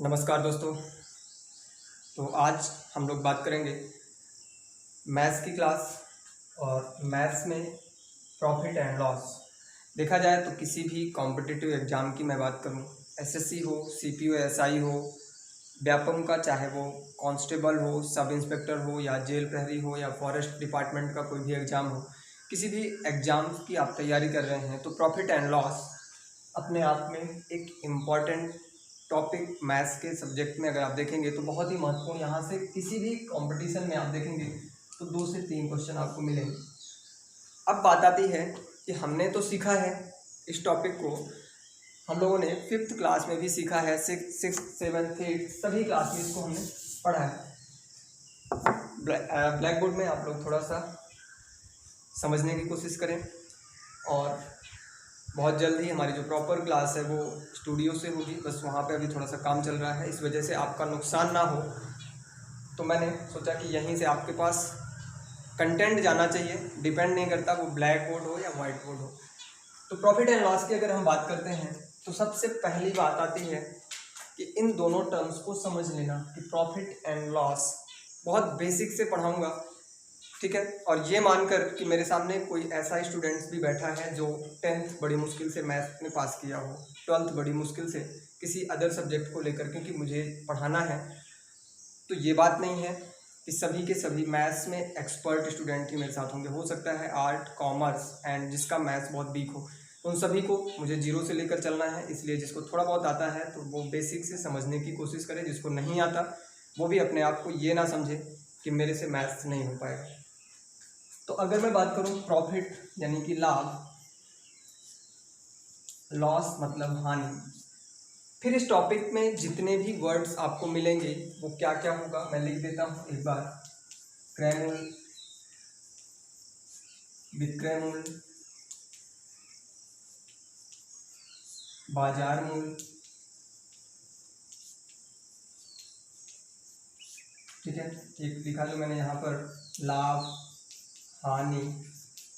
नमस्कार दोस्तों। तो आज हम लोग बात करेंगे मैथ्स की क्लास और मैथ्स में प्रॉफिट एंड लॉस। देखा जाए तो किसी भी कॉम्पिटिटिव एग्ज़ाम की मैं बात करूं, एसएससी हो, सीपीओ एसआई हो, व्यापम का, चाहे वो कांस्टेबल हो, सब इंस्पेक्टर हो या जेल प्रहरी हो या फॉरेस्ट डिपार्टमेंट का कोई भी एग्ज़ाम हो, किसी भी एग्ज़ाम की आप तैयारी कर रहे हैं तो प्रॉफिट एंड लॉस अपने आप में एक इम्पॉर्टेंट टॉपिक मैथ्स के सब्जेक्ट में अगर आप देखेंगे तो बहुत ही महत्वपूर्ण। यहाँ से किसी भी कंपटीशन में आप देखेंगे तो 2 से 3 क्वेश्चन आपको मिलेंगे। अब बात आती है कि हमने तो सीखा है इस टॉपिक को, हम लोगों ने 5th क्लास में भी सीखा है, 6th 7th 8th सभी क्लास में इसको हमने पढ़ा है। ब्लैक बोर्ड में आप लोग थोड़ा सा समझने की कोशिश करें और बहुत जल्द ही हमारी जो प्रॉपर क्लास है वो स्टूडियो से होगी, बस वहाँ पे अभी थोड़ा सा काम चल रहा है, इस वजह से आपका नुकसान ना हो तो मैंने सोचा कि यहीं से आपके पास कंटेंट जाना चाहिए। डिपेंड नहीं करता वो ब्लैक बोर्ड हो या वाइट बोर्ड हो। तो प्रॉफिट एंड लॉस की अगर हम बात करते हैं तो सबसे पहली बात आती है कि इन दोनों टर्म्स को समझ लेना कि प्रॉफिट एंड लॉस बहुत बेसिक से पढ़ाऊँगा, ठीक है। और ये मानकर कि मेरे सामने कोई ऐसा स्टूडेंट्स भी बैठा है जो 10th बड़ी मुश्किल से मैथ्स में पास किया हो, 12th बड़ी मुश्किल से किसी अदर सब्जेक्ट को लेकर, क्योंकि मुझे पढ़ाना है। तो ये बात नहीं है कि सभी के सभी मैथ्स में एक्सपर्ट स्टूडेंट ही मेरे साथ होंगे। हो सकता है आर्ट, कॉमर्स एंड जिसका मैथ्स बहुत वीक हो, तो उन सभी को मुझे जीरो से लेकर चलना है। इसलिए जिसको थोड़ा बहुत आता है तो वो बेसिक से समझने की कोशिश करे, जिसको नहीं आता वो भी अपने आप को ये ना समझे कि मेरे से मैथ्स नहीं हो पाएगा। तो अगर मैं बात करूं प्रॉफिट यानी कि लाभ, लॉस मतलब हानि, फिर इस टॉपिक में जितने भी वर्ड्स आपको मिलेंगे वो क्या क्या होगा मैं लिख देता हूं एक बार। क्रय मूल्य, विक्रय मूल्य, बाजार मूल्य, ठीक है। एक लिखा जो मैंने यहाँ पर लाभ, हानि,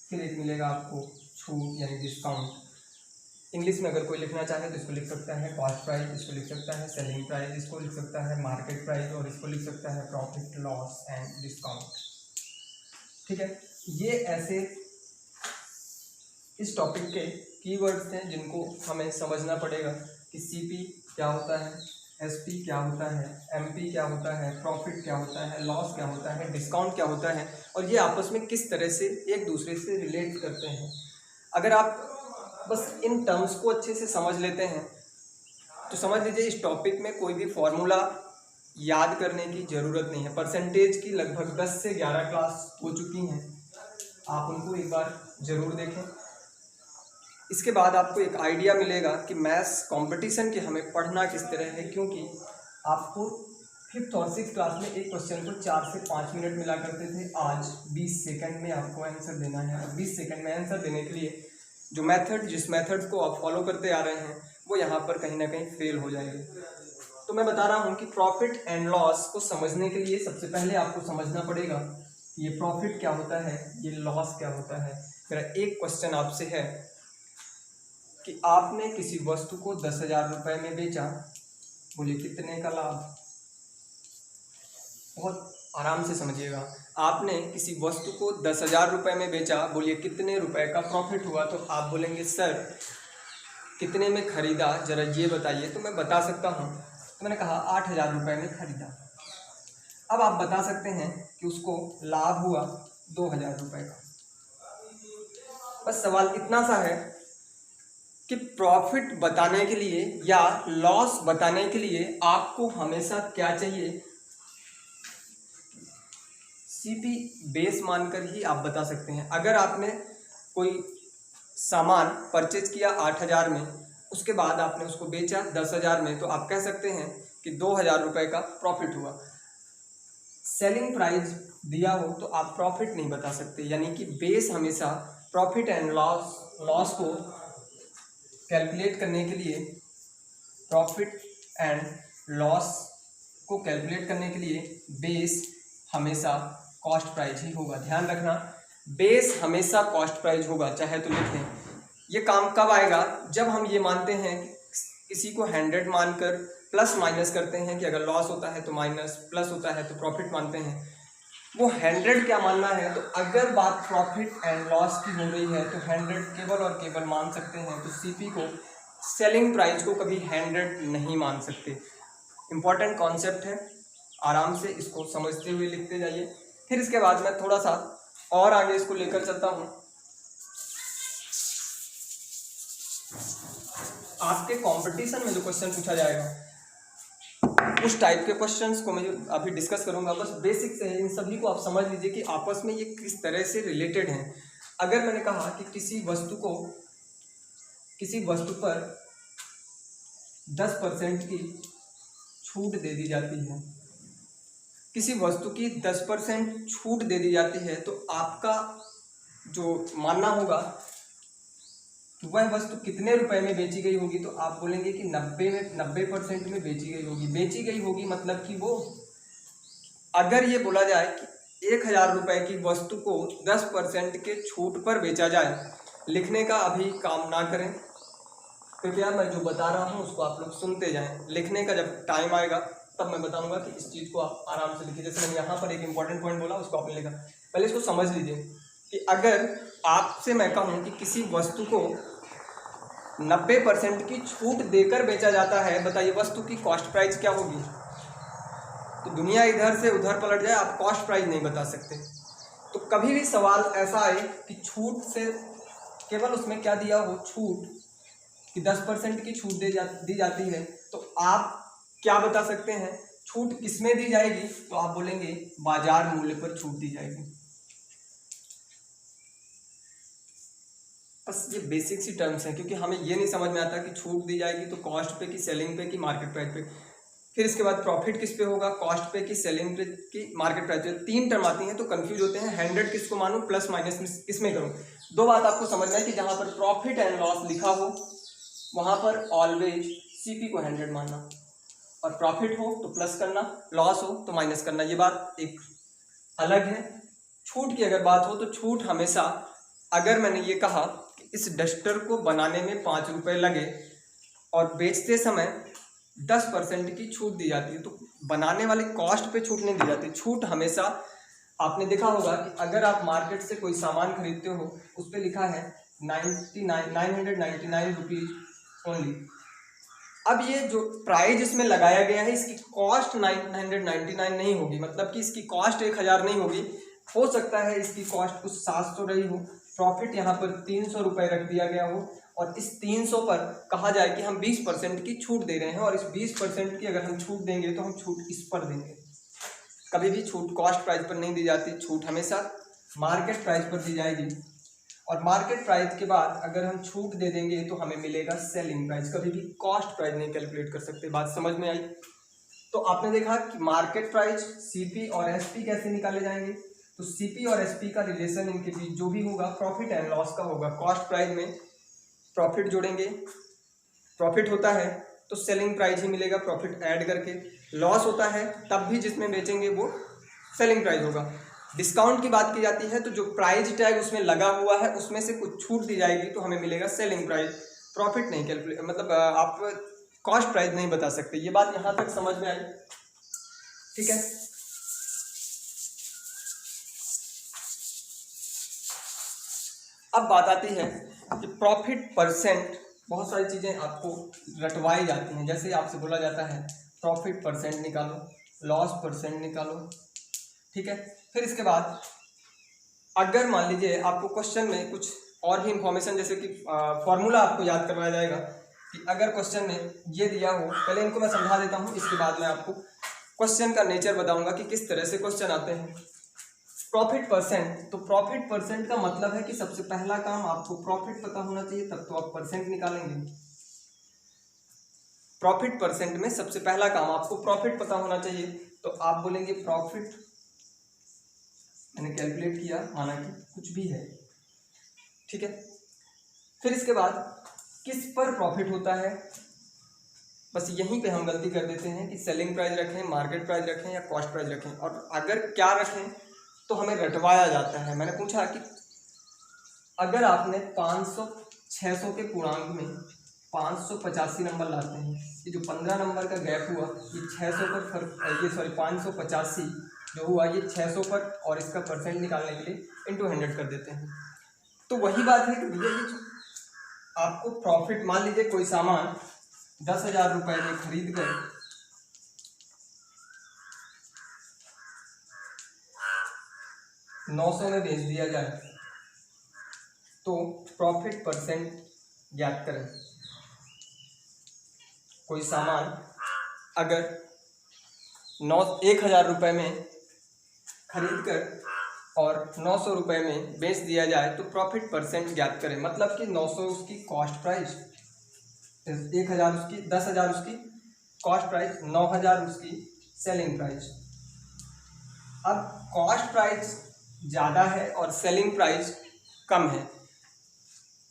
फिर एक मिलेगा आपको छूट यानी डिस्काउंट। इंग्लिश में अगर कोई लिखना चाहे तो इसको लिख सकता है कॉस्ट प्राइस, इसको लिख सकता है सेलिंग प्राइस, इसको लिख सकता है मार्केट प्राइस और इसको लिख सकता है प्रॉफिट लॉस एंड डिस्काउंट, ठीक है। ये ऐसे इस टॉपिक के कीवर्ड्स हैं जिनको हमें समझना पड़ेगा कि सीपी क्या होता है, एसपी क्या होता है, एमपी क्या होता है, प्रॉफिट क्या होता है, लॉस क्या होता है, डिस्काउंट क्या होता है और ये आपस में किस तरह से एक दूसरे से रिलेट करते हैं। अगर आप बस इन टर्म्स को अच्छे से समझ लेते हैं तो समझ लीजिए इस टॉपिक में कोई भी फॉर्मूला याद करने की ज़रूरत नहीं है। परसेंटेज की लगभग 10 से 11 क्लास हो चुकी हैं, आप उनको एक बार ज़रूर देखें। इसके बाद आपको एक आइडिया मिलेगा कि मैथ्स कंपटीशन के हमें पढ़ना किस तरह है, क्योंकि आपको 5th और 6th क्लास में एक क्वेश्चन को 4 से 5 मिनट मिला करते थे, आज 20 सेकंड में आपको आंसर देना है। और 20 सेकंड में आंसर देने के लिए जो मेथड, जिस मेथड को आप फॉलो करते आ रहे हैं वो यहाँ पर कहीं ना कहीं फेल हो जाएगी। तो मैं बता रहा हूँ कि प्रॉफिट एंड लॉस को समझने के लिए सबसे पहले आपको समझना पड़ेगा ये प्रॉफिट क्या होता है, ये लॉस क्या होता है। मेरा एक क्वेश्चन आपसे है कि आपने किसी वस्तु को 10,000 रुपये में बेचा, बोलिए कितने का लाभ। बहुत आराम से समझिएगा, आपने किसी वस्तु को 10,000 रुपये में बेचा, बोलिए कितने रुपए का प्रॉफिट हुआ। तो आप बोलेंगे सर कितने में खरीदा, जरा ये बताइए। तो मैं बता सकता हूँ, तो मैंने कहा 8,000 रुपये में खरीदा। अब आप बता सकते हैं कि उसको लाभ हुआ 2,000 रुपये का। बस सवाल इतना सा है कि प्रॉफिट बताने के लिए या लॉस बताने के लिए आपको हमेशा क्या चाहिए, सीपी बेस मानकर ही आप बता सकते हैं। अगर आपने कोई सामान परचेज किया 8,000 में, उसके बाद आपने उसको बेचा 10,000 में, तो आप कह सकते हैं कि 2,000 रुपये का प्रॉफिट हुआ। सेलिंग प्राइस दिया हो तो आप प्रॉफिट नहीं बता सकते, यानी कि बेस हमेशा प्रॉफिट एंड लॉस को कैलकुलेट करने के लिए, प्रॉफिट एंड लॉस को कैलकुलेट करने के लिए बेस हमेशा कॉस्ट प्राइस ही होगा। ध्यान रखना, बेस हमेशा कॉस्ट प्राइस होगा, चाहे तो लिख लें। ये काम कब आएगा, जब हम ये मानते हैं किसी को 100 मानकर प्लस माइनस करते हैं कि अगर लॉस होता है तो माइनस, प्लस होता है तो प्रॉफिट मानते हैं। वो 100 क्या मानना है, तो अगर बात प्रॉफिट एंड लॉस की हो रही है तो 100 केवल और केवल मान सकते हैं। तो सीपी को, सेलिंग प्राइस को कभी 100 नहीं मान सकते। इंपॉर्टेंट कॉन्सेप्ट है, आराम से इसको समझते हुए लिखते जाइए। फिर इसके बाद मैं थोड़ा सा और आगे इसको लेकर चलता हूँ। आपके कंपटीशन में जो क्वेश्चन पूछा जाएगा उस टाइप के क्वेश्चंस को मैं अभी डिस्कस करूंगा। बस बेसिक से है, इन सभी को आप समझ लीजिए कि आपस में ये किस तरह से रिलेटेड हैं। अगर मैंने कहा कि किसी वस्तु पर 10% की छूट दे दी जाती है, किसी वस्तु की 10% छूट दे दी जाती है, तो आपका जो मानना होगा कि वह वस्तु कितने रुपए में बेची गई होगी, तो आप बोलेंगे कि 90% में बेची गई होगी। बेची गई होगी मतलब कि वो, अगर ये बोला जाए कि 1000 रुपये की वस्तु को 10% के छूट पर बेचा जाए, लिखने का अभी काम ना करें कृपया, मैं जो बता रहा हूँ उसको आप लोग सुनते जाएं। लिखने का जब टाइम आएगा तब मैं बताऊंगा कि इस चीज़ को आप आराम से लिखिए। जैसे मैंने यहाँ पर एक इंपॉर्टेंट पॉइंट बोला, उसको आपने लिखा। पहले इसको समझ लीजिए कि अगर आपसे मैं कहूँ कि किसी वस्तु को 90% की छूट देकर बेचा जाता है, बताइए वस्तु की कॉस्ट प्राइस क्या होगी। तो दुनिया इधर से उधर पलट जाए, आप कॉस्ट प्राइस नहीं बता सकते। तो कभी भी सवाल ऐसा आए कि छूट से केवल उसमें क्या दिया हो, छूट कि 10% की छूट दी जाती है, तो आप क्या बता सकते हैं, छूट किसमें दी जाएगी, तो आप बोलेंगे बाजार मूल्य पर छूट दी जाएगी। बस ये बेसिक सी टर्म्स हैं, क्योंकि हमें ये नहीं समझ में आता कि छूट दी जाएगी तो कॉस्ट पे कि सेलिंग पे कि मार्केट प्राइस पे। फिर इसके बाद प्रॉफिट किस पे होगा, कॉस्ट पे कि सेलिंग पे कि मार्केट प्राइस पे। 3 टर्म आती हैं तो कंफ्यूज होते हैं, 100 किसको मानूं, प्लस माइनस किसमें करूं। 2 बात आपको समझना है कि जहां पर प्रॉफिट एंड लॉस लिखा हो वहां पर ऑलवेज सीपी को 100 मानना, और प्रॉफिट हो तो प्लस करना, लॉस हो तो माइनस करना। ये बात एक अलग है। छूट की अगर बात हो तो छूट हमेशा, अगर मैंने ये कहा कि इस डस्टर को बनाने में 5 रुपये लगे और बेचते समय 10% की छूट दी जाती है, तो बनाने वाले कॉस्ट पे छूट नहीं दी जाती। छूट हमेशा, आपने देखा होगा कि अगर आप मार्केट से कोई सामान खरीदते हो उस पर लिखा है 999 रुपीज ओनली। अब ये जो प्राइस इसमें लगाया गया है इसकी कॉस्ट 999 नहीं होगी, मतलब कि इसकी कॉस्ट 1000 नहीं होगी। हो सकता है इसकी कॉस्ट कुछ 700 रही हो, प्रॉफिट यहाँ पर 300 रुपये रख दिया गया हो, और इस 300 पर कहा जाए कि हम 20% की छूट दे रहे हैं, और इस 20% की अगर हम छूट देंगे तो हम छूट इस पर देंगे। कभी भी छूट कॉस्ट प्राइस पर नहीं दी जाती, छूट हमेशा मार्केट प्राइस पर दी जाएगी। और मार्केट प्राइस के बाद अगर हम छूट दे देंगे तो हमें मिलेगा सेलिंग प्राइस। कभी भी कॉस्ट प्राइस नहीं कैलकुलेट कर सकते। बात समझ में आई? तो आपने देखा कि मार्केट प्राइस, सीपी और एसपी कैसे निकाले जाएंगे। तो सीपी और एसपी का रिलेशन इनके बीच जो भी होगा प्रॉफिट एंड लॉस का होगा। कॉस्ट प्राइस में प्रॉफिट जोड़ेंगे, प्रॉफिट होता है तो सेलिंग प्राइस ही मिलेगा प्रॉफिट ऐड करके। लॉस होता है तब भी जिसमें बेचेंगे वो सेलिंग प्राइस होगा। डिस्काउंट की बात की जाती है तो जो प्राइस टैग उसमें लगा हुआ है उसमें से कुछ छूट दी जाएगी तो हमें मिलेगा सेलिंग प्राइस। प्रॉफिट नहीं कैलकुलेट, मतलब आप कॉस्ट प्राइस नहीं बता सकते। ये बात यहाँ तक समझ में आई? ठीक है। अब बात आती है कि प्रॉफिट परसेंट। बहुत सारी चीज़ें आपको रटवाई जाती हैं, जैसे आपसे बोला जाता है प्रॉफिट परसेंट निकालो, लॉस परसेंट निकालो, ठीक है। फिर इसके बाद अगर मान लीजिए आपको क्वेश्चन में कुछ और भी इंफॉर्मेशन, जैसे कि फॉर्मूला आपको याद करवाया जाएगा कि अगर क्वेश्चन में ये दिया हो, पहले इनको मैं समझा देता हूँ, इसके बाद मैं आपको क्वेश्चन का नेचर बताऊंगा कि किस तरह से क्वेश्चन आते हैं। प्रॉफिट परसेंट, तो प्रॉफिट परसेंट का मतलब है कि सबसे पहला काम आपको प्रॉफिट पता होना चाहिए, तब तो आप परसेंट निकालेंगे। प्रॉफिट परसेंट में सबसे पहला काम आपको प्रॉफिट पता होना चाहिए, तो आप बोलेंगे प्रॉफिट, मैंने कैलकुलेट किया, माना कि कुछ भी है, ठीक है। फिर इसके बाद किस पर प्रॉफिट होता है, बस यहीं पे हम गलती कर देते हैं कि सेलिंग प्राइस रखें, मार्केट प्राइस रखें या कॉस्ट प्राइस रखें, और अगर क्या रखें तो हमें रटवाया जाता है। मैंने पूछा कि अगर आपने 500 600 के पूर्णांक में 585 नंबर लाते हैं। ये जो 15 नंबर का गैप हुआ ये 600 पर फर्क, ये सॉरी 585 जो हुआ ये 600 पर, और इसका परसेंट निकालने के लिए इंटू 100 कर देते हैं। तो वही बात है कि भैया ये जो आपको प्रॉफिट, मान लीजिए कोई सामान 10,000 रुपये में खरीद कर 900 में बेच दिया जाए तो प्रॉफिट परसेंट ज्ञात करें। कोई सामान अगर 1,000 रुपये में खरीद कर और 900 रुपये में बेच दिया जाए तो प्रॉफिट परसेंट ज्ञात करें। मतलब कि 900 उसकी कॉस्ट प्राइस, 1,000 उसकी, 10,000 उसकी कॉस्ट प्राइस, 9,000 उसकी सेलिंग प्राइस। अब कॉस्ट प्राइस ज़्यादा है और सेलिंग प्राइस कम है।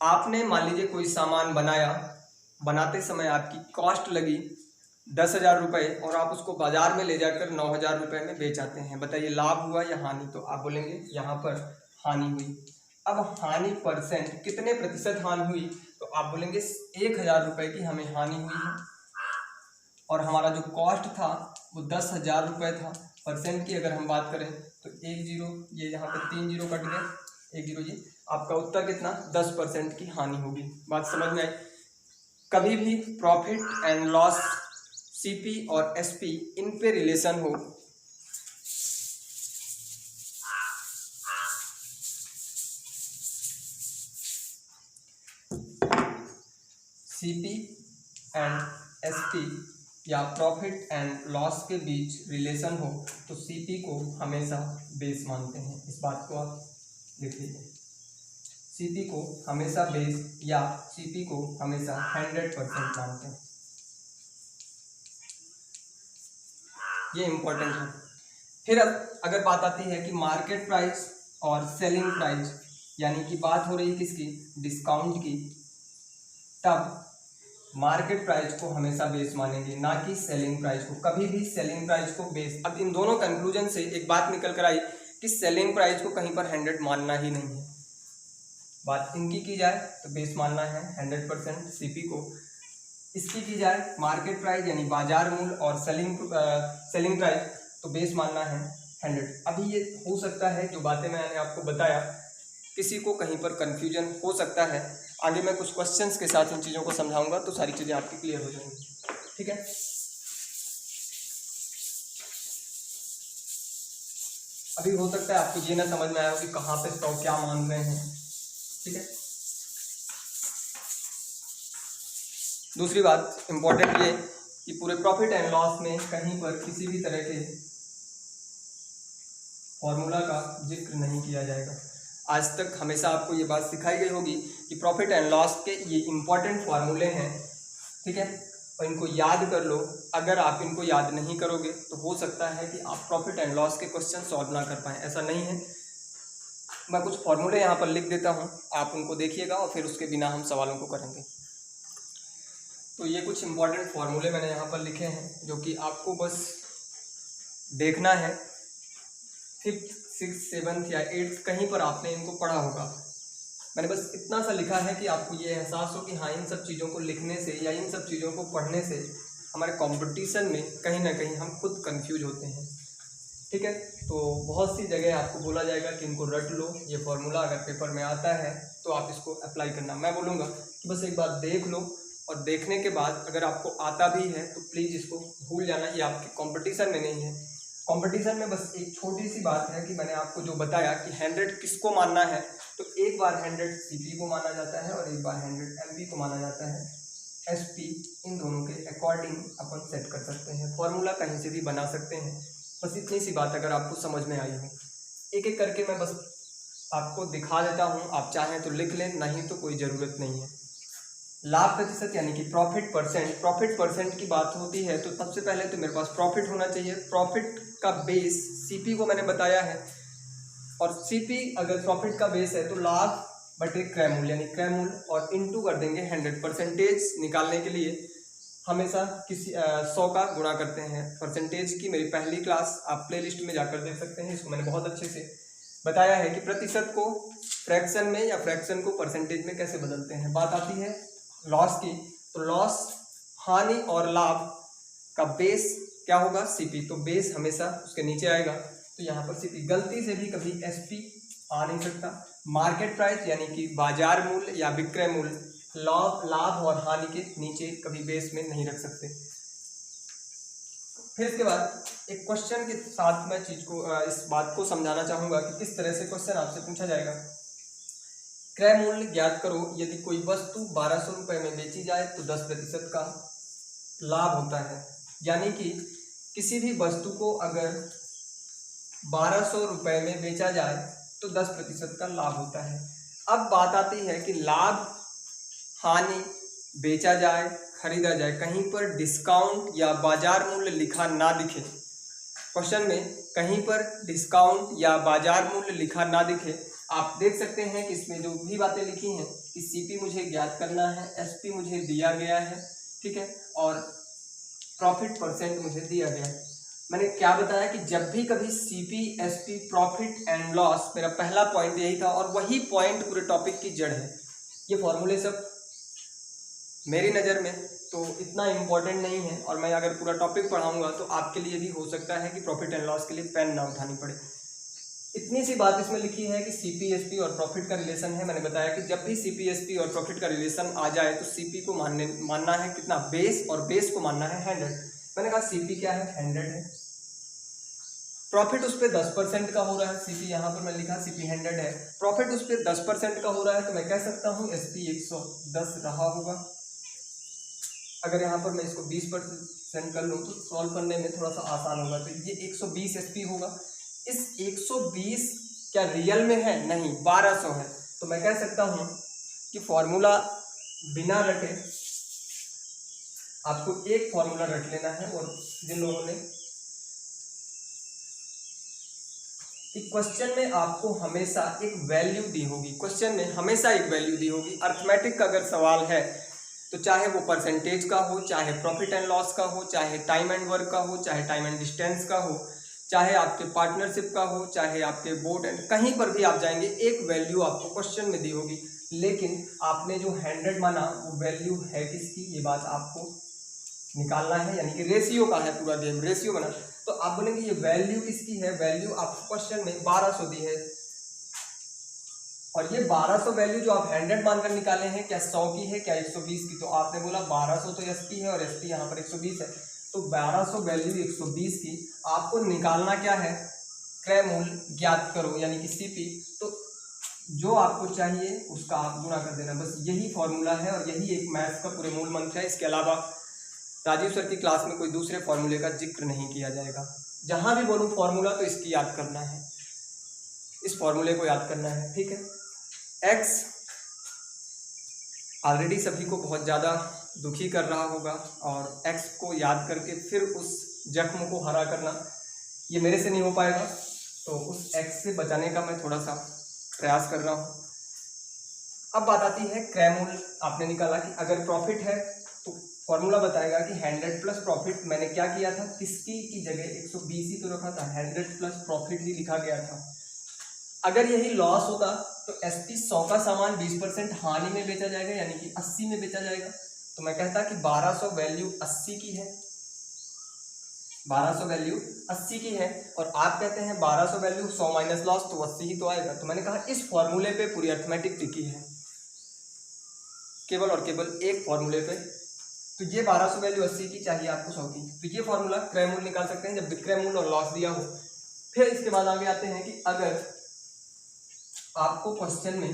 आपने मान लीजिए कोई सामान बनाया, बनाते समय आपकी कॉस्ट लगी 10,000 रुपये और आप उसको बाज़ार में ले जाकर 9,000 रुपये में बेच आते हैं। बताइए लाभ हुआ या हानि? तो आप बोलेंगे यहाँ पर हानि हुई। अब हानि परसेंट, कितने प्रतिशत हानि हुई? तो आप बोलेंगे 1,000 रुपये की हमें हानि हुई है और हमारा जो कॉस्ट था वो 10,000 रुपये था। परसेंट की अगर हम बात करें तो 1 0, ये यहाँ पर 3 0 कट गए, 1 0, ये आपका उत्तर कितना? 10% की हानि होगी। बात समझ में आई? कभी भी प्रॉफिट एंड लॉस, सीपी और एसपी, इन पे रिलेशन हो, सीपी एंड एसपी या प्रॉफिट एंड लॉस के बीच रिलेशन हो तो सीपी को हमेशा बेस मानते हैं। इस बात को आप लिख लीजिए, सीपी को हमेशा बेस या सीपी को हमेशा 100% मानते हैं। ये इम्पोर्टेंट है। फिर अब अगर बात आती है कि मार्केट प्राइस और सेलिंग प्राइस, यानी कि बात हो रही है किसकी? डिस्काउंट की, तब मार्केट प्राइस को हमेशा बेस मानेंगे, ना कि सेलिंग प्राइस को। कभी भी सेलिंग प्राइस को बेस, अब इन दोनों कंक्लूजन से एक बात निकल कर आई कि सेलिंग प्राइस को कहीं पर 100 मानना ही नहीं है। बात इनकी की जाए तो बेस मानना है 100% सीपी को, इसकी की जाए मार्केट प्राइस यानी बाजार मूल्य और सेलिंग प्राइस तो बेस मानना है 100। अभी ये हो सकता है जो बातें मैंने आपको बताया किसी को कहीं पर कन्फ्यूजन हो सकता है। आगे मैं कुछ क्वेश्चंस के साथ इन चीज़ों को समझाऊंगा तो सारी चीज़ें आपकी क्लियर हो जाएंगी। ठीक है, अभी हो सकता है आपको ये ना समझ में आया हो कि कहाँ पे स्टॉक क्या मान रहे हैं। ठीक है, दूसरी बात इम्पोर्टेंट ये कि पूरे प्रॉफिट एंड लॉस में कहीं पर किसी भी तरह के फॉर्मूला का जिक्र नहीं किया जाएगा। आज तक हमेशा आपको ये बात सिखाई गई होगी कि प्रॉफिट एंड लॉस के ये इम्पोर्टेंट फार्मूले हैं। ठीक है, और इनको याद कर लो। अगर आप इनको याद नहीं करोगे तो हो सकता है कि आप प्रॉफिट एंड लॉस के क्वेश्चन सॉल्व ना कर पाएँ। ऐसा नहीं है। मैं कुछ फॉर्मूले यहाँ पर लिख देता हूँ, आप उनको देखिएगा और फिर उसके बिना हम सवालों को करेंगे। तो ये कुछ इम्पोर्टेंट फार्मूले मैंने यहाँ पर लिखे हैं जो कि आपको बस देखना है। 5th, 6th, 7th या 8th कहीं पर आपने इनको पढ़ा होगा। मैंने बस इतना सा लिखा है कि आपको ये एहसास हो कि हाँ, इन सब चीज़ों को लिखने से या इन सब चीज़ों को पढ़ने से हमारे कंपटीशन में कहीं ना कहीं हम खुद कंफ्यूज होते हैं। ठीक है, तो बहुत सी जगह आपको बोला जाएगा कि इनको रट लो, ये फार्मूला अगर पेपर में आता है तो आप इसको अप्लाई करना। मैं बोलूँगा कि बस एक बार देख लो और देखने के बाद अगर आपको आता भी है तो प्लीज़ इसको भूल जाना। ये आपके कंपटीशन में नहीं है। कंपटीशन में बस एक छोटी सी बात है कि मैंने आपको जो बताया कि 100 किसको मानना है, तो एक बार 100 सीपी को माना जाता है और एक बार 100 एमपी को माना जाता है। एसपी इन दोनों के अकॉर्डिंग अपन सेट कर सकते हैं, फॉर्मूला कहीं से भी बना सकते हैं। बस इतनी सी बात अगर आपको समझ में आई हो, एक एक करके मैं बस आपको दिखा देता हूँ। आप चाहें तो लिख लें, नहीं तो कोई ज़रूरत नहीं है। लाभ प्रतिशत यानी कि प्रॉफिट परसेंट, प्रॉफिट परसेंट की बात होती है तो सबसे पहले तो मेरे पास प्रॉफिट होना चाहिए। प्रॉफिट का बेस सीपी को मैंने बताया है, और सीपी अगर प्रॉफिट का बेस है तो लाभ बटे क्रय मूल्य यानी क्रय मूल्य और इनटू कर देंगे 100। परसेंटेज निकालने के लिए हमेशा किसी 100 का गुणा करते हैं। परसेंटेज की मेरी पहली क्लास आप प्लेलिस्ट में जाकर देख सकते हैं। इसको मैंने बहुत अच्छे से बताया है कि प्रतिशत को फ्रैक्शन में या फ्रैक्शन को परसेंटेज में कैसे बदलते हैं। बात आती है लॉस की, तो लॉस, हानि और लाभ का बेस क्या होगा, सीपी। तो बेस हमेशा उसके नीचे आएगा, तो यहाँ पर सीपी। गलती से भी कभी एसपी आ नहीं सकता। मार्केट प्राइस यानी कि बाजार मूल्य या विक्रय मूल्य लाभ और हानि के नीचे कभी बेस में नहीं रख सकते। फिर इसके बाद एक क्वेश्चन के साथ मैं इस बात को समझाना चाहूंगा कि किस तरह से क्वेश्चन आपसे पूछा जाएगा। क्रय मूल्य ज्ञात करो, यदि कोई वस्तु 1200 रुपये में बेची जाए तो 10% का लाभ होता है। यानी कि किसी भी वस्तु को अगर 1200 रुपये में बेचा जाए तो 10% का लाभ होता है। अब बात आती है कि लाभ, हानि, बेचा जाए, खरीदा जाए, कहीं पर डिस्काउंट या बाजार मूल्य लिखा ना दिखे। क्वेश्चन में कहीं पर डिस्काउंट या बाजार मूल्य लिखा ना दिखे, आप देख सकते हैं कि इसमें जो भी बातें लिखी हैं कि सीपी मुझे ज्ञात करना है, एसपी मुझे दिया गया है, ठीक है, और प्रॉफिट परसेंट मुझे दिया गया है। मैंने क्या बताया कि जब भी कभी CP, SP, profit and loss, मेरा पहला पॉइंट यही था और वही पॉइंट पूरे टॉपिक की जड़ है। ये फॉर्मूले सब मेरी नज़र में तो इतना इम्पोर्टेंट नहीं है, और मैं अगर पूरा टॉपिक पढ़ाऊंगा तो आपके लिए भी हो सकता है कि प्रॉफिट एंड लॉस के लिए पेन ना उठानी पड़े। इतनी सी बात इसमें लिखी है कि सीपी, एसपी और प्रॉफिट का रिलेशन है। मैंने बताया कि जब भी सीपी, एसपी और प्रॉफिट का रिलेशन आ जाए तो सीपी को मानना है कितना, बेस, और बेस को मानना है 100। मैंने कहा सीपी क्या है, 100 है। प्रॉफिट उस पर 10% का हो रहा है, सीपी यहाँ पर मैं लिखा सीपी 100 है, प्रॉफिट उस पर 10% का हो रहा है, तो मैं कह सकता हूँ एसपी 110 रहा होगा। अगर यहाँ पर मैं इसको 20% कर लूँ तो सॉल्व करने में थोड़ा सा आसान होगा, तो ये 120 एसपी होगा। इस 120 क्या रियल में है, नहीं, 1200 है। तो मैं कह सकता हूँ कि फॉर्मूला बिना रटे आपको एक फॉर्मूला रट लेना है, और जिन लोगों ने क्वेश्चन में आपको हमेशा एक वैल्यू दी होगी, क्वेश्चन में हमेशा एक वैल्यू दी होगी। अर्थमेटिक का अगर सवाल है तो चाहे वो परसेंटेज का हो, चाहे प्रॉफिट एंड लॉस का हो, चाहे टाइम एंड वर्क का हो, चाहे टाइम एंड डिस्टेंस का हो, चाहे आपके पार्टनरशिप का हो, चाहे आपके बोर्ड एंड, कहीं पर भी आप जाएंगे एक वैल्यू आपको क्वेश्चन में दी होगी। लेकिन आपने जो 100 माना वो वैल्यू है किसकी, ये बात आपको निकालना है, यानी कि रेशियो का है पूरा गेम, रेशियो बना। तो आप बोलेंगे ये वैल्यू किसकी है, वैल्यू आपको क्वेश्चन में 1200 दी है, और ये 1200 वैल्यू जो आप 100 मानकर निकाले हैं, क्या 100 की है, क्या 120 की। तो आपने बोला 1200 तो एसपी है और एसपी यहाँ पर 120 है, तो 1200 वैल्यू 120 की आपको निकालना क्या है, क्रय मूल्य ज्ञात करो, यानी कि सीपी। तो जो आपको चाहिए उसका आप गुणा कर देना, बस यही फॉर्मूला है और यही एक मैथ्स का पूरे मूल मंत्र है। इसके अलावा राजीव सर की क्लास में कोई दूसरे फॉर्मूले का जिक्र नहीं किया जाएगा। जहाँ भी बोलूँ फॉर्मूला तो इसकी याद करना है, इस फॉर्मूले को याद करना है, ठीक है। एक्स ऑलरेडी सभी को बहुत ज़्यादा दुखी कर रहा होगा, और एक्स को याद करके फिर उस जख्म को हरा करना ये मेरे से नहीं हो पाएगा, तो उस एक्स से बचाने का मैं थोड़ा सा प्रयास कर रहा हूँ। अब बात आती है क्रय मूल्य। आपने निकाला कि अगर प्रॉफिट है तो फॉर्मूला बताएगा कि 100 प्लस प्रॉफिट। मैंने क्या किया था, किसकी की जगह 120 ही तो रखा था, 100 प्लस प्रॉफिट ही लिखा गया था। अगर यही लॉस होता तो एसपी 100 का सामान 20% हानि में बेचा जाएगा, यानी कि 80 में बेचा जाएगा। तो मैं कहता कि 1200 वैल्यू 80 की है, 1200 वैल्यू 80 की है, और आप कहते हैं 1200 वैल्यू 100 माइनस लॉस तो 80 ही तो आएगा। तो मैंने कहा इस फॉर्मूले पे पूरी अर्थमेटिक टिकी है, केवल और केवल एक फॉर्मूले पे। तो ये 1200 वैल्यू 80 की चाहिए आपको 100 की, तो ये फॉर्मूला क्रय मूल्य निकाल सकते हैं जब विक्रय मूल्य और लॉस दिया हो। फिर इसके बाद आगे आते हैं कि अगर आपको क्वेश्चन में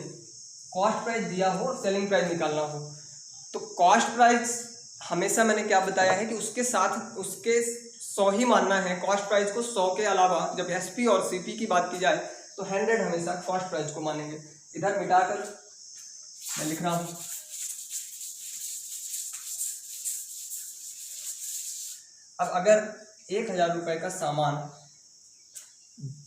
कॉस्ट प्राइस दिया हो और सेलिंग प्राइस निकालना हो, तो कॉस्ट प्राइस हमेशा मैंने क्या बताया है कि उसके साथ उसके 100 ही मानना है। कॉस्ट प्राइस को 100 के अलावा जब एसपी और सीपी की बात की जाए तो 100 हमेशा कॉस्ट प्राइस को मानेंगे। इधर मिटाकर मैं लिख रहा हूँ, अब अगर 1000 रुपये का सामान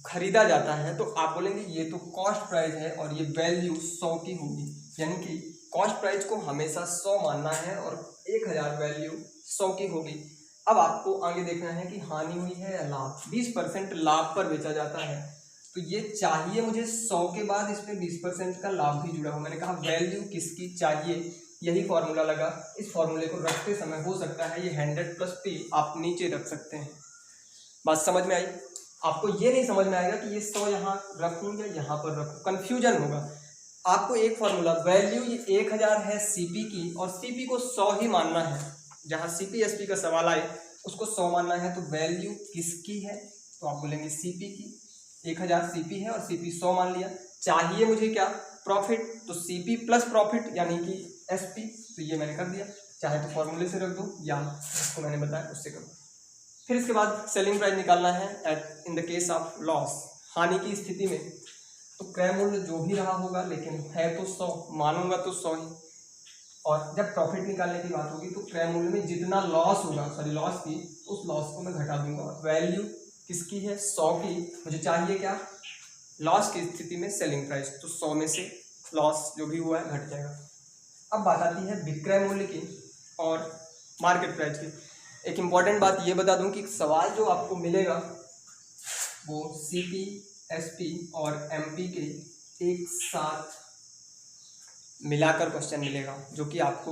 खरीदा जाता है तो आप बोलेंगे ये तो कॉस्ट प्राइस है और ये वैल्यू 100 की होगी, यानी कि कॉस्ट प्राइस को हमेशा 100 मानना है और 1000 वैल्यू 100 की होगी। अब आपको आगे देखना है कि हानि हुई है या लाभ। 20% लाभ पर बेचा जाता है, तो ये चाहिए मुझे 100 के बाद इसमें 20% का लाभ भी जुड़ा हो। मैंने कहा वैल्यू किसकी चाहिए, यही फॉर्मूला लगा। इस फॉर्मूले को रखते समय हो सकता है ये 100 प्लस p आप नीचे रख सकते हैं। बात समझ में आई? आपको ये नहीं समझ में आएगा कि ये 100 यहाँ रखूँ या यहाँ पर रखूँ, कन्फ्यूजन होगा। आपको एक फॉर्मूला, वैल्यू ये 1000 है सीपी की और सीपी को 100 ही मानना है। जहाँ सीपी एसपी का सवाल आए उसको 100 मानना है, तो वैल्यू किसकी है? तो आप बोलेंगे सीपी की। 1000 सीपी है और सीपी 100 मान लिया। चाहिए मुझे क्या? प्रॉफिट, तो सीपी प्लस प्रॉफिट यानी कि एसपी, तो ये मैंने कर दिया। चाहे तो फॉर्मूले से रख दो या जिसको मैंने बताया उससे कर दो। फिर इसके बाद सेलिंग प्राइस निकालना है at in the case of loss, हानि की स्थिति में। तो क्रय मूल्य जो भी रहा होगा, लेकिन है तो 100, मानूंगा तो 100 ही। और जब प्रॉफिट निकालने की बात होगी तो क्रय मूल्य में जितना लॉस होगा, सॉरी लॉस की, उस लॉस को मैं घटा दूंगा। वैल्यू किसकी है? 100 की। मुझे चाहिए क्या? लॉस की स्थिति में सेलिंग प्राइस, तो 100 में से लॉस जो भी हुआ है घट जाएगा। अब बात आती है विक्रय मूल्य की और मार्केट प्राइस की। एक इम्पॉर्टेंट बात ये बता दूं कि सवाल जो आपको मिलेगा वो सीपी, एसपी और एमपी के एक साथ मिलाकर क्वेश्चन मिलेगा, जो कि आपको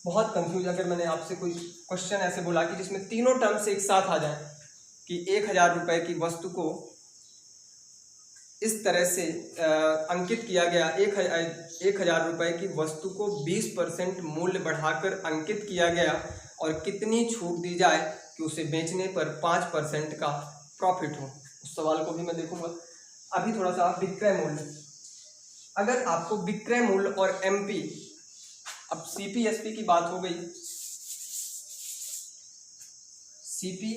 बहुत कंफ्यूज। अगर मैंने आपसे कोई क्वेश्चन ऐसे बोला कि जिसमें तीनों टर्म्स एक साथ आ जाए कि 1000 रुपये की वस्तु को इस तरह से अंकित किया गया, 1000 रुपये की वस्तु को 20% मूल्य बढ़ाकर अंकित किया गया और कितनी छूट दी जाए कि उसे बेचने पर 5% का प्रॉफिट हो, उस सवाल को भी मैं देखूंगा। अभी थोड़ा सा विक्रय मूल्य, अगर आपको विक्रय मूल्य और एमपी, अब सीपी एसपी की बात हो गई, CP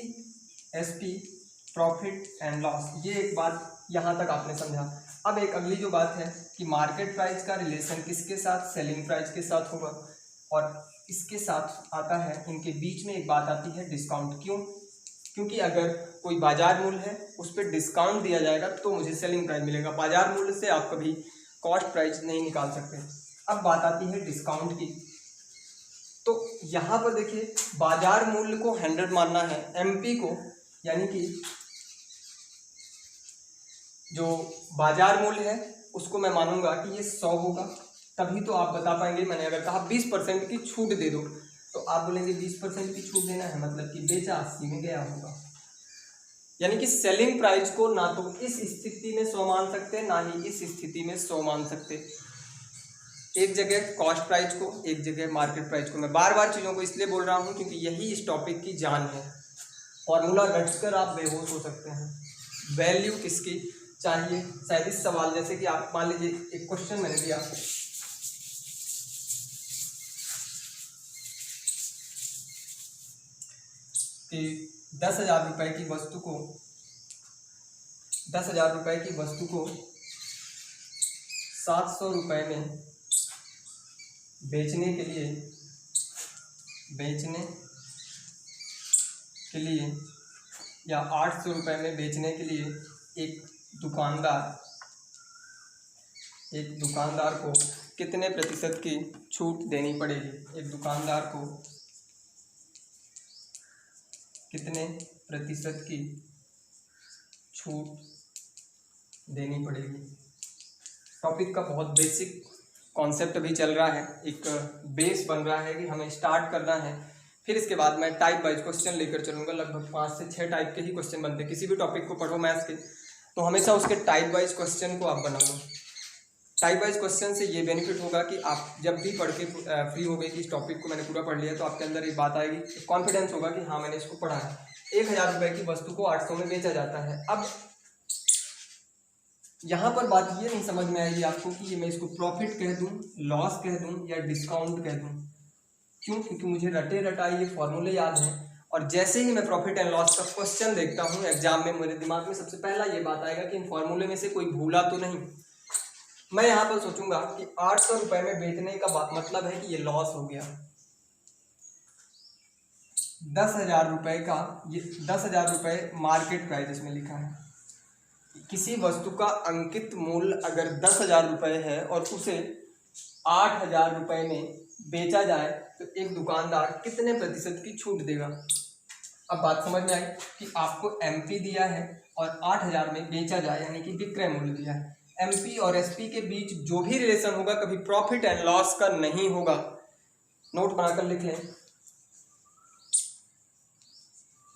SP profit and loss, ये एक बात यहाँ तक आपने समझा। अब एक अगली जो बात है कि मार्केट प्राइस का रिलेशन किसके साथ? सेलिंग प्राइस के साथ होगा। और इसके साथ आता है, इनके बीच में एक बात आती है डिस्काउंट। क्यों? क्योंकि अगर कोई बाजार मूल्य है उस पर डिस्काउंट दिया जाएगा तो मुझे सेलिंग प्राइस मिलेगा। बाजार मूल्य से आप कभी कॉस्ट प्राइस नहीं निकाल सकते। अब बात आती है डिस्काउंट की। तो यहाँ पर देखिए, बाजार मूल्य को 100 मानना है, एमपी को यानी कि जो बाजार मूल्य है उसको मैं मानूंगा कि ये 100 होगा, तभी तो आप बता पाएंगे। मैंने अगर कहा 20% की छूट दे दो, तो आप बोलेंगे 20% की छूट देना है, मतलब कि बेचा 80 में गया होगा। यानी कि सेलिंग प्राइस को ना तो इस स्थिति में 100 मान सकते, ना ही इस स्थिति में 100 मान सकते। एक जगह कॉस्ट प्राइस को, एक जगह मार्केट प्राइस को। मैं बार बार चीज़ों को इसलिए बोल रहा हूँ क्योंकि यही इस टॉपिक की जान है। फॉर्मूला रटकर आप बेहोश हो सकते हैं। वैल्यू किसकी चाहिए? शायद इस सवाल जैसे कि आप मान लीजिए एक क्वेश्चन मैंने दिया कि 10,000 रुपये की वस्तु को 10,000 रुपये की वस्तु को 700 रुपये में बेचने के लिए या 800 रुपये में बेचने के लिए एक दुकानदार को कितने प्रतिशत की छूट देनी पड़ेगी? एक दुकानदार को कितने प्रतिशत की छूट देनी पड़ेगी? टॉपिक का बहुत बेसिक कॉन्सेप्ट अभी चल रहा है, एक बेस बन रहा है कि हमें स्टार्ट करना है। फिर इसके बाद मैं टाइप वाइज क्वेश्चन लेकर चलूँगा। लगभग 5 से 6 टाइप के ही क्वेश्चन बनते हैं। किसी भी टॉपिक को पढ़ो मैथ्स के, तो हमेशा उसके टाइप वाइज क्वेश्चन को आप बना लो। टाइप वाइज क्वेश्चन से ये बेनिफिट होगा कि आप जब भी पढ़ के फ्री हो गए कि इस टॉपिक को मैंने पूरा पढ़ लिया, तो आपके अंदर एक बात आएगी, कॉन्फिडेंस होगा कि हाँ मैंने इसको पढ़ा है। 1000 रुपये की वस्तु को 800 में बेचा जाता है। अब यहाँ पर बात ये नहीं समझ में आएगी आपको कि ये मैं इसको प्रॉफिट कह दूँ, लॉस कह दूँ या डिस्काउंट कह दूँ। क्यों? क्योंकि मुझे रटे रटाई ये फॉर्मूले याद हैं, और जैसे ही मैं प्रॉफिट एंड लॉस का क्वेश्चन देखता हूँ एग्जाम में, मेरे दिमाग में सबसे पहला ये बात आएगा कि इन फॉर्मूले में से कोई भूला तो नहीं। मैं यहाँ पर सोचूंगा कि 800 रुपये में बेचने का मतलब है कि ये लॉस हो गया। 10,000 रुपये का, ये 10,000 रुपये मार्केट प्राइस इसमें लिखा है। किसी वस्तु का अंकित मूल्य अगर 10,000 रुपये है और उसे 8,000 रुपये में बेचा जाए तो एक दुकानदार कितने प्रतिशत की छूट देगा? अब बात समझ में आई कि आपको एमपी दिया है और 8,000 में बेचा जाए, यानी कि विक्रय मूल्य दिया है। एमपी और एसपी के बीच जो भी रिलेशन होगा कभी प्रॉफिट एंड लॉस का नहीं होगा। नोट बनाकर लिख लें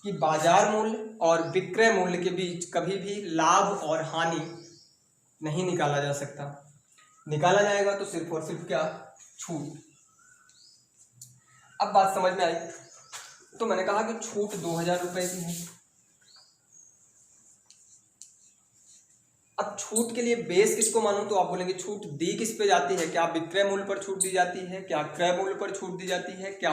कि बाजार मूल्य और विक्रय मूल्य के बीच कभी भी लाभ और हानि नहीं निकाला जा सकता। निकाला जाएगा तो सिर्फ और सिर्फ क्या, छूट। अब बात समझ में आई। तो मैंने कहा कि छूट 2000 रुपए की है। अब छूट के लिए बेस किसको मानूं, तो आप बोलेंगे छूट दी किस पे जाती है, क्या विक्रय मूल्य पर छूट दी जाती है, क्या क्रय मूल्य पर छूट दी जाती है, क्या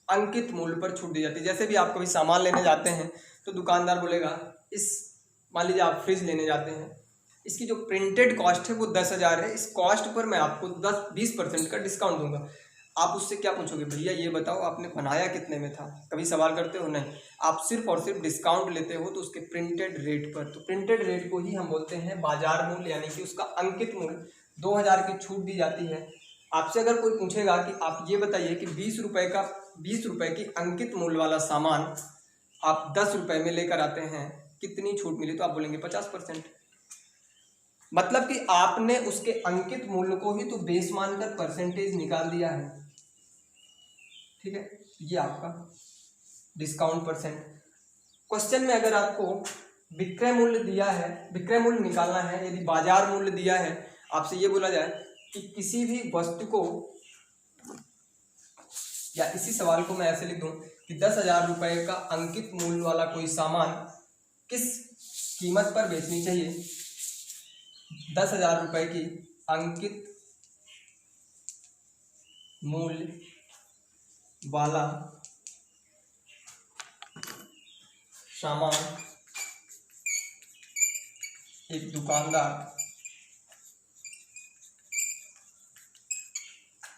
अंकित मूल्य पर छूट दी जाती है। जैसे भी आप कभी सामान लेने जाते हैं तो दुकानदार बोलेगा, इस मान लीजिए आप फ्रिज लेने जाते हैं, इसकी जो प्रिंटेड कॉस्ट है वो 10,000 है, इस कॉस्ट पर मैं आपको 10-20% का डिस्काउंट दूंगा। आप उससे क्या पूछोगे, भैया ये बताओ आपने बनाया कितने में था, कभी सवाल करते हो, नहीं। आप सिर्फ और सिर्फ डिस्काउंट लेते हो तो उसके प्रिंटेड रेट पर। तो प्रिंटेड रेट को ही हम बोलते हैं बाजार मूल्य, यानी कि उसका अंकित मूल्य 2000 की छूट दी जाती है। आपसे अगर कोई पूछेगा कि आप ये बताइए कि 20 रुपए की अंकित मूल्य वाला सामान आप 10 रुपए में लेकर आते हैं, कितनी छूट मिली, तो आप बोलेंगे 50%। मतलब कि आपने उसके अंकित मूल्य को ही तो बेस मानकर परसेंटेज निकाल दिया है। ठीक है, ये आपका डिस्काउंट परसेंट। क्वेश्चन में अगर आपको विक्रय मूल्य दिया है, विक्रय मूल्य निकालना है, यदि बाजार मूल्य दिया है, आपसे ये बोला जाए कि किसी भी वस्तु को, या इसी सवाल को मैं ऐसे लिख दूं कि 10,000 रुपए का अंकित मूल्य वाला कोई सामान किस कीमत पर बेचनी चाहिए। 10,000 रुपए की अंकित मूल्य वाला सामान एक दुकानदार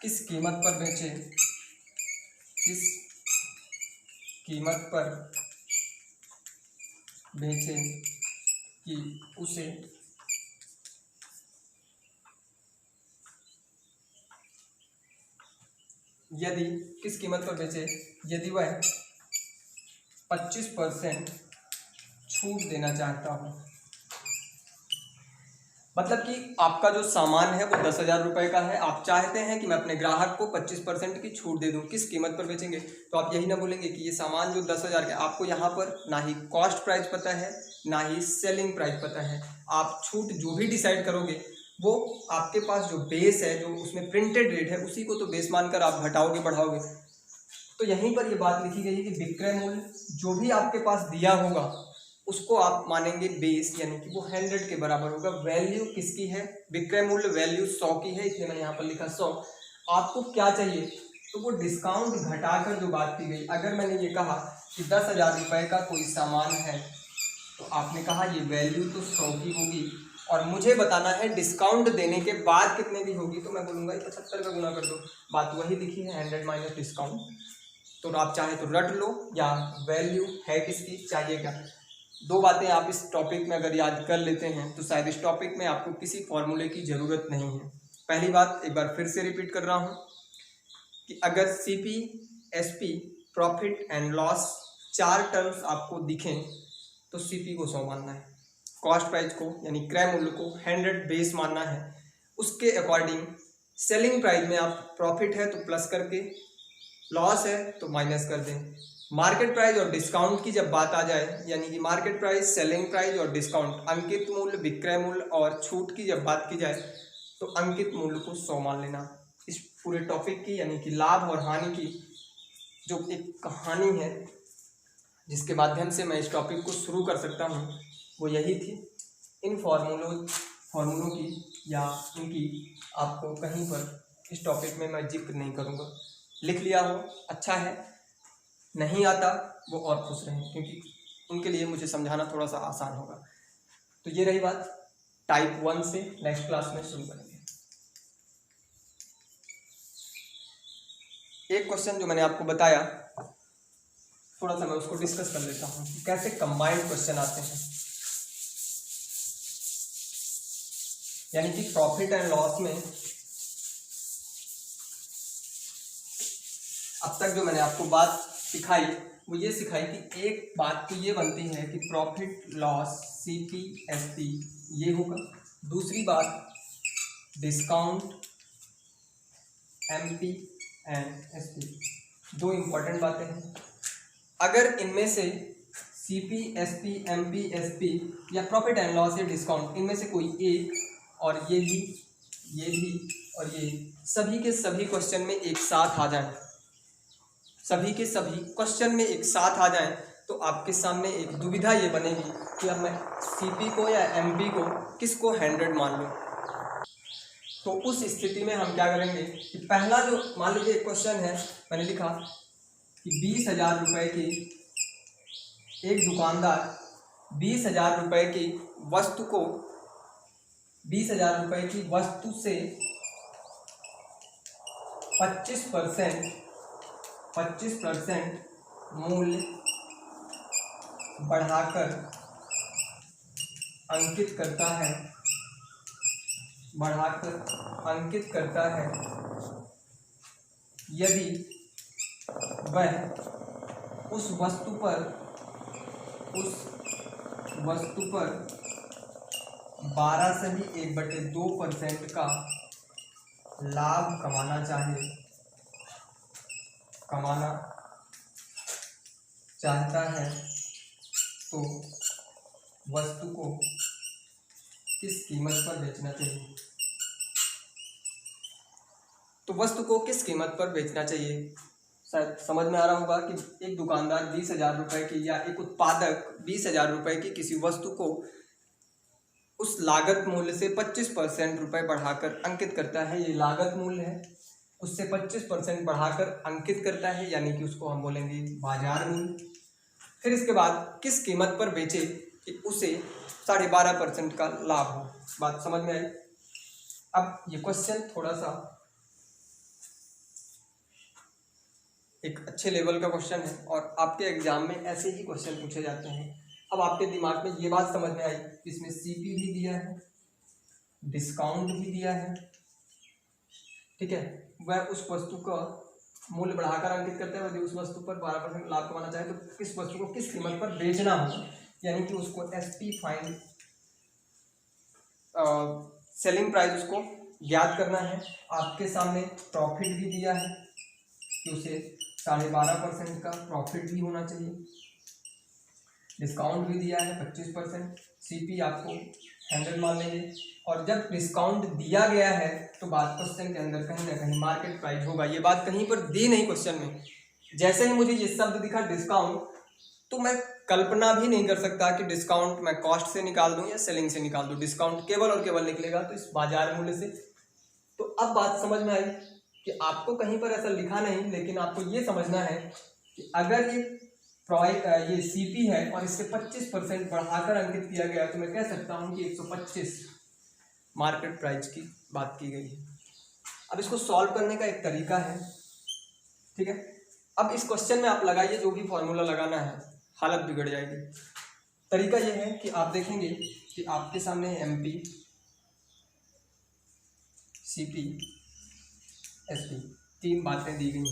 किस कीमत पर बेचे, किस कीमत पर बेचे कि उसे यदि किस कीमत पर बेचे यदि वह 25% छूट देना चाहता हो। मतलब कि आपका जो सामान है वो 10,000 रुपए का है, आप चाहते हैं कि मैं अपने ग्राहक को 25% की छूट दे दूं, किस कीमत पर बेचेंगे, तो आप यही ना बोलेंगे कि ये सामान जो 10,000 का, आपको यहाँ पर ना ही कॉस्ट प्राइस पता है ना ही सेलिंग प्राइस पता है। आप छूट जो भी डिसाइड करोगे वो आपके पास जो बेस है, जो उसमें प्रिंटेड रेट है, उसी को तो बेस मानकर आप घटाओगे बढ़ाओगे। तो यहीं पर ये बात लिखी गई है कि विक्रय मूल्य जो भी आपके पास दिया होगा उसको आप मानेंगे बेस, यानी कि वो 100 के बराबर होगा। वैल्यू किसकी है, विक्रय मूल्य वैल्यू 100 की है, इसलिए मैं यहाँ पर लिखा 100। आपको क्या चाहिए, तो वो डिस्काउंट घटाकर जो बात की गई, अगर मैंने ये कहा कि 10,000 रुपए का कोई सामान है तो आपने कहा ये वैल्यू तो 100 की होगी और मुझे बताना है डिस्काउंट देने के बाद कितने की होगी, तो मैं बोलूँगा 75 का गुना कर दो। बात वही लिखी है, 100 माइनस डिस्काउंट। तो आप चाहे तो रट लो, या वैल्यू है किसकी चाहिए क्या। दो बातें आप इस टॉपिक में अगर याद कर लेते हैं तो शायद इस टॉपिक में आपको किसी फॉर्मूले की ज़रूरत नहीं है। पहली बात एक बार फिर से रिपीट कर रहा हूँ कि अगर CP, SP, profit and loss 4 terms आपको दिखें तो सीपी को 100 मानना है, कॉस्ट प्राइस को यानी क्रय मूल्य को 100 बेस मानना है। उसके अकॉर्डिंग सेलिंग प्राइस में आप प्रॉफिट है तो प्लस करके, लॉस है तो माइनस कर दें। मार्केट प्राइस और डिस्काउंट की जब बात आ जाए, यानी कि मार्केट प्राइस, सेलिंग प्राइस और डिस्काउंट, अंकित मूल्य, विक्रय मूल्य और छूट की जब बात की जाए तो अंकित मूल्य को 100 मान लेना। इस पूरे टॉपिक की यानी कि लाभ और हानि की जो एक कहानी है जिसके माध्यम से मैं इस टॉपिक को शुरू कर सकता हूँ वो यही थी। इन फॉर्मूलों की या इनकी आपको कहीं पर इस टॉपिक में मैं जिक्र नहीं करूँगा। लिख लिया हो अच्छा है, नहीं आता वो और खुश रहें, क्योंकि उनके लिए मुझे समझाना थोड़ा सा आसान होगा। तो ये रही बात टाइप 1 से, नेक्स्ट क्लास में शुरू करेंगे। एक क्वेश्चन जो मैंने आपको बताया थोड़ा सा मैं उसको डिस्कस कर लेता हूँ कि कैसे कंबाइंड क्वेश्चन आते हैं, यानी कि प्रॉफिट एंड लॉस में अब तक जो मैंने आपको बात सिखाई वो ये सिखाई कि एक बात तो ये बनती है कि प्रॉफिट लॉस सीपी एसपी ये होगा, दूसरी बात डिस्काउंट MP एंड SP, दो इम्पॉर्टेंट बातें हैं। अगर इनमें से CP SP MP SP या प्रॉफिट एंड लॉस या डिस्काउंट, इनमें से कोई एक, और ये भी और ये सभी के सभी क्वेश्चन में एक साथ आ जाएं, सभी के सभी क्वेश्चन में एक साथ आ जाएं, तो आपके सामने एक दुविधा ये बनेगी कि अब मैं CP को या MP को किसको 100 मान लूँ। तो उस स्थिति में हम क्या करेंगे कि पहला जो मान लीजिए एक क्वेश्चन है, मैंने लिखा कि 20,000 रुपये की एक दुकानदार 20,000 रुपये की वस्तु को 20,000 रुपये की वस्तु से 25% मूल्य बढ़ाकर अंकित करता है यदि वह उस वस्तु पर 12/1/2% का लाभ कमाना चाहता है, तो वस्तु को किस कीमत पर बेचना चाहिए। शायद समझ में आ रहा होगा कि एक दुकानदार 20,000 रुपये की या एक उत्पादक 20,000 रुपये की किसी वस्तु को उस लागत मूल्य से 25% रुपये बढ़ाकर अंकित करता है। ये लागत मूल्य है, उससे 25% बढ़ाकर अंकित करता है, यानी कि उसको हम बोलेंगे बाजार मूल्य। फिर इसके बाद किस कीमत पर बेचे कि उसे 12.5% का लाभ हो। बात समझ में आई। अब ये क्वेश्चन थोड़ा सा एक अच्छे लेवल का क्वेश्चन है और आपके एग्जाम में ऐसे ही क्वेश्चन पूछे जाते हैं। अब आपके दिमाग में ये बात समझ में आई, इसमें CP भी दिया है, डिस्काउंट भी दिया है, ठीक है। वह उस वस्तु का मूल्य बढ़ाकर अंकित करता है, यदि उस वस्तु पर 12% लाभ कमाना चाहे तो किस वस्तु को किस कीमत पर बेचना होगा, यानी कि उसको SP फाइंड सेलिंग प्राइस उसको ज्ञात करना है। आपके सामने प्रॉफिट भी दिया है कि उसे 12.5% का प्रॉफिट भी होना चाहिए, डिस्काउंट भी दिया है 25%, CP आपको 100 मान लेंगे। और जब डिस्काउंट दिया गया है तो बात क्वेश्चन के अंदर कहीं ना कहीं मार्केट प्राइस होगा। ये बात कहीं पर दी नहीं क्वेश्चन में। जैसे ही मुझे ये शब्द दिखा डिस्काउंट, तो मैं कल्पना भी नहीं कर सकता कि डिस्काउंट मैं कॉस्ट से निकाल दूं या सेलिंग से निकाल दूं। डिस्काउंट केवल और केवल निकलेगा तो इस बाजार मूल्य से। तो अब बात समझ में आई कि आपको कहीं पर ऐसा लिखा नहीं, लेकिन आपको ये समझना है कि अगर ये CP है और इससे 25% बढ़ाकर अंकित किया गया तो मैं कह सकता हूं कि 125 मार्केट प्राइस की बात की गई है। अब इसको सॉल्व करने का एक तरीका है, ठीक है। अब इस क्वेश्चन में आप लगाइए जो भी फॉर्मूला लगाना है, हालत बिगड़ जाएगी। तरीका ये है कि आप देखेंगे कि आपके सामने MP CP SP तीन बातें दी गई,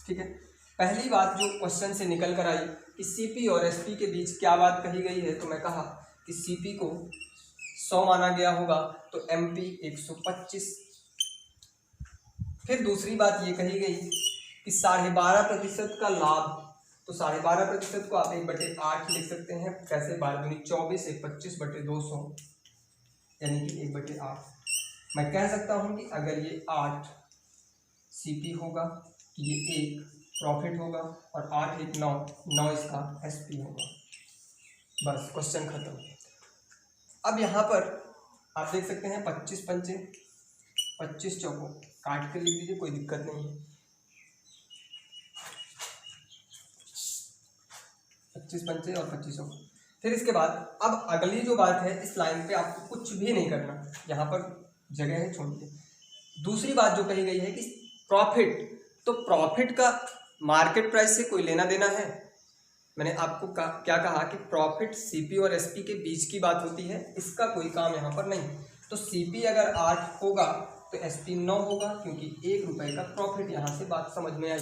ठीक है। पहली बात जो क्वेश्चन से निकल कर आई कि CP और SP के बीच क्या बात कही गई है, तो मैं कहा कि CP को 100 माना गया होगा तो MP 125। फिर दूसरी बात ये कही गई कि 12.5% का लाभ, तो 12.5% को आप 1/8 लिख सकते हैं। कैसे? 12×24 1/25/200 यानी कि 1/8। मैं कह सकता हूँ कि अगर ये 8 CP होगा तो ये 1 प्रॉफिट होगा और 8 1 9 इसका SP होगा। बस क्वेश्चन खत्म। अब यहाँ पर आप देख सकते हैं 25 पंचे 25 चौको काट कर लिख दीजिए, कोई दिक्कत नहीं है। 25 पंचे और 25 चौको। फिर इसके बाद अब अगली जो बात है, इस लाइन पे आपको कुछ भी नहीं करना, यहाँ पर जगह है छोड़िए। दूसरी बात जो कही गई है कि प्रॉफिट, तो प्रॉफिट का मार्केट प्राइस से कोई लेना देना है। मैंने आपको क्या कहा कि प्रॉफिट CP और SP के बीच की बात होती है, इसका कोई काम यहाँ पर नहीं। तो CP अगर 8 होगा तो SP 9 होगा, क्योंकि 1 रुपये का प्रॉफिट। यहाँ से बात समझ में आई।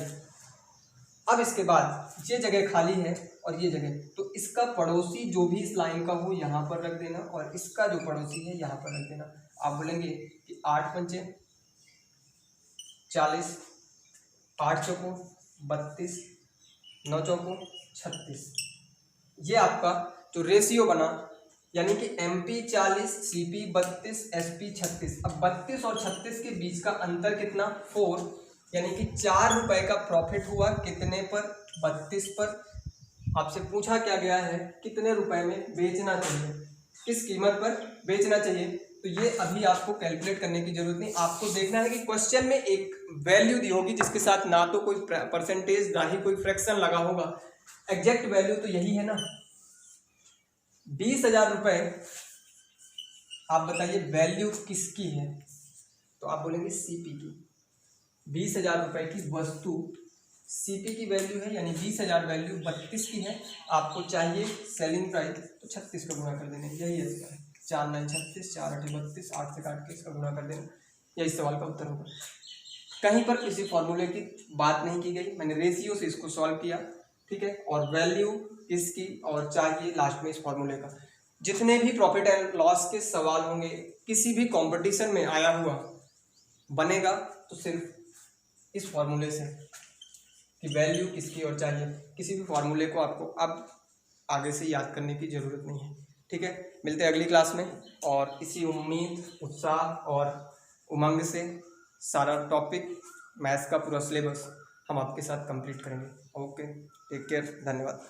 अब इसके बाद ये जगह खाली है और ये जगह, तो इसका पड़ोसी जो भी इस लाइन का हो यहाँ पर रख देना, और इसका जो पड़ोसी है यहाँ पर रख देना। आप बोलेंगे कि 8 पंचे 40, 8 चौको 32, 9 चौको 36। ये आपका जो रेशियो बना, यानी कि MP 40, CP 32, SP 36। अब 32 और 36 के बीच का अंतर कितना? 4, यानी कि 4 रुपए का प्रॉफिट हुआ कितने पर? 32 पर। आपसे पूछा क्या गया है, कितने रुपए में बेचना चाहिए, किस कीमत पर बेचना चाहिए। तो ये अभी आपको कैलकुलेट करने की जरूरत नहीं, आपको देखना है कि क्वेश्चन में एक वैल्यू दी होगी जिसके साथ ना तो कोई परसेंटेज ना ही कोई फ्रैक्शन लगा होगा। एग्जैक्ट वैल्यू तो यही है ना, 20,000 रुपए। आप बताइए वैल्यू किसकी है? तो आप बोलेंगे CP की। 20,000 रुपए की वस्तु CP की वैल्यू है, यानी 20,000 वैल्यू 32 की है। आपको चाहिए सेलिंग प्राइस, तो 36 का गुणा कर देना, यही है इसका। 4 9 36, 4 8 32, 8 से काट के इसका गुणा कर देना, यही सवाल का उत्तर होगा। कहीं पर किसी फॉर्मूले की बात नहीं की गई, मैंने रेशियो से इसको सॉल्व किया, ठीक है। और वैल्यू इसकी और चाहिए लास्ट में इस फॉर्मूले का। जितने भी प्रॉफिट एंड लॉस के सवाल होंगे किसी भी कंपटीशन में आया हुआ बनेगा तो सिर्फ इस फॉर्मूले से कि वैल्यू किसकी और चाहिए, किसी भी फॉर्मूले को आपको अब आगे से याद करने की ज़रूरत नहीं है, ठीक है। मिलते हैं अगली क्लास में, और इसी उम्मीद, उत्साह और उमंग से सारा टॉपिक, मैथ्स का पूरा सिलेबस हम आपके साथ कंप्लीट करेंगे। ओके, टेक केयर, धन्यवाद।